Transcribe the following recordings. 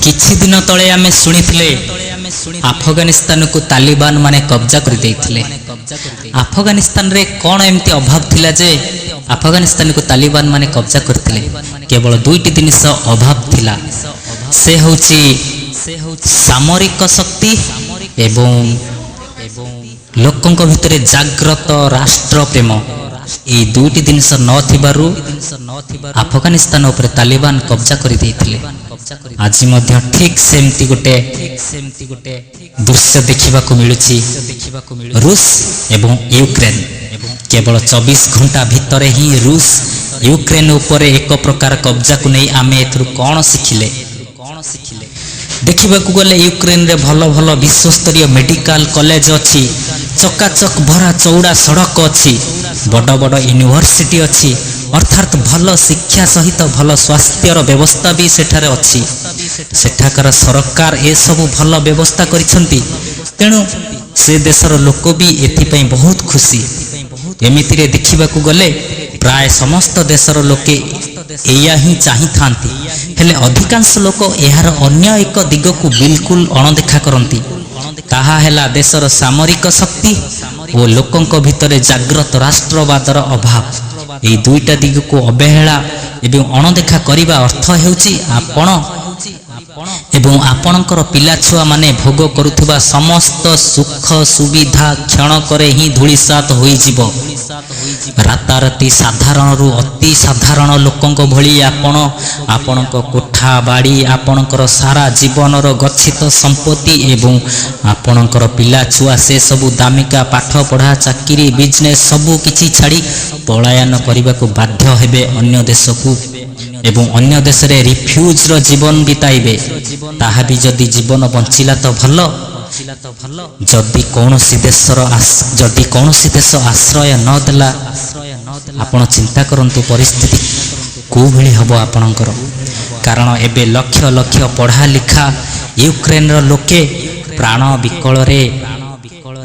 किछि दिन तले आमे सुनिथिले अफगानिस्तान को तालिबान माने कब्जा कर देइथिले। अफगानिस्तान रे कोन एमती अभाव थिला जे अफगानिस्तान को तालिबान माने कब्जा करथिले। केवल दुईटी जिनिस अभाव थिला, से होची सामरिक शक्ति एवं लोकंक भितरे जाग्रत राष्ट्र प्रेम। ये दुईटी जिनिस नथिबारु अफगानिस्तान उपरे तालिबान कब्जा करि देइथिले। आज मध्य ठीक सेमती गोटे दृश्य देखिबाकू मिलुछि। रूस एवं यूक्रेन केवल 24 घंटा भितरे ही रूस यूक्रेन उपरे एक प्रकार कब्जा को नहीं आमे एथुरु कोन सिखिले। देखिबाकू गले यूक्रेन रे भलो भलो विश्वस्तरीय मेडिकल कॉलेज अछि, चकाचक भरा चौड़ा सड़क अछि, बड़ बड़ यूनिवर्सिटी अछि, अर्थात भल शिक्षा सहित भल स्वास्थ्यर व्यवस्था भी सेठारे अछि। सेठाकर सरकार ए सब भल व्यवस्था करिसंती, तेणु से देशर लोक भी एथिपई बहुत खुशी। एमिति रे देखिबाकू गले प्राय समस्त देशर लोके एया ही चाहि थांती, हेले अधिकांश लोक एहार अन्य एक दिग को बिल्कुल अणदेखा करंती। ताहा हेला देशर सामरिक शक्ति और लोकंक भितरे जाग्रत राष्ट्रवादर अभाव। ए दुईटा दिग को अवहेला एवं अणदेखा करिबा अर्थ हेउची आपण एवं आपणकर पिला छुआ माने भोग करुथुबा समस्त सुख सुविधा क्षण करे ही धूलिसात होई जिवो। राताराती साधारण रु अति साधारण लोकंक भली आपणक कोठा बाड़ी आपणकर सारा जीवनर गच्छित संपत्ति एवं आपणकर पिला छुआ से सबु दामिका पाठ पढ़ा चाकरी बिजनेस सबु किछि छाड़ी पलायन करने को बाध्य हेबे अन्य देश को एवं अन्य देश रे रिफ्यूज रो जीवन बिताइबे। ताहा भी जदि जीवन बंचिला तो भल, जदि कौनसी देश आश्रय न देला आपण चिंता करंतु परिस्थिति को भली हबो आपणकर। कारण एबे लक्ष लक्ष पढ़ा लिखा यूक्रेन रो लोके प्राण विकल रे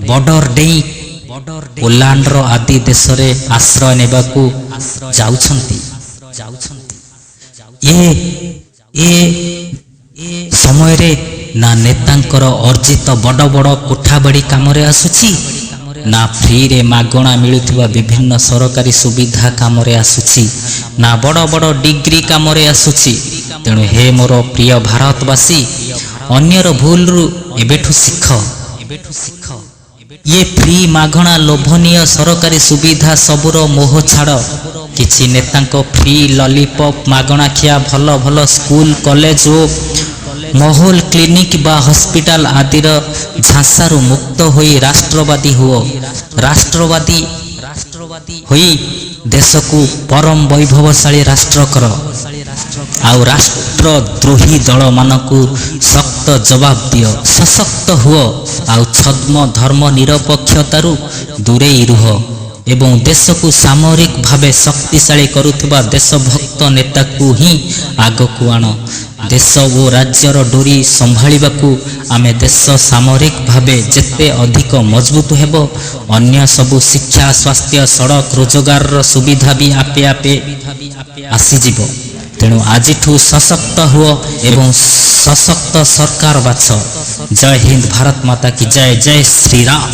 बॉर्डर डेई पोलैंड रो आदि देश रे आश्रय नेबाकू जाउछंती। ये समय रे ना नेतांकर अर्जित बड़ बड़ कोठा बाड़ी काम रे आसुची, ना फ्री रे मागणा मिलुथिबा विभिन्न सरकारी सुविधा काम रे आसुची, ना बड़ बड़ डिग्री काम रे आसुची। तेणु हे मोर प्रिय भारतवासी, अन्यर भूल रु एबेठु सिख। ये फ्री मागणा लोभनीय सरकारी सुविधा सबुर मोह छाड़। किछि नेतांको फ्री लॉलीपॉप मागणा खिया भल भल स्कूल कॉलेज ओ महल क्लिनिक बा हॉस्पिटल आदिर झांसारु मुक्त होई राष्ट्रवादी हुओ। राष्ट्रवादी होई देश को परम वैभवशाली राष्ट्र कर। आउ राष्ट्रद्रोही दल मानकु सख्त जवाब दियो। सशक्त हुओ आउ छद्म धर्म निरपेक्षतारु दूरे रुह एवं देश को सामरिक भावे शक्तिशाली करुथुबा देशभक्त नेता को ही आग को आण। देश और राज्यर डोरी संभाळिबाकू आमे देश सामरिक भावे जेते अधिक मजबूत हेबो, अन्य सबु शिक्षा स्वास्थ्य सड़क रोजगार सुविधा भी आपे आपे आसीजिबो। तेणु आजिठू सशक्त हुओ एवं सशक्त सरकार बाछ। जय हिंद, भारत माता की जय। जय श्री राम।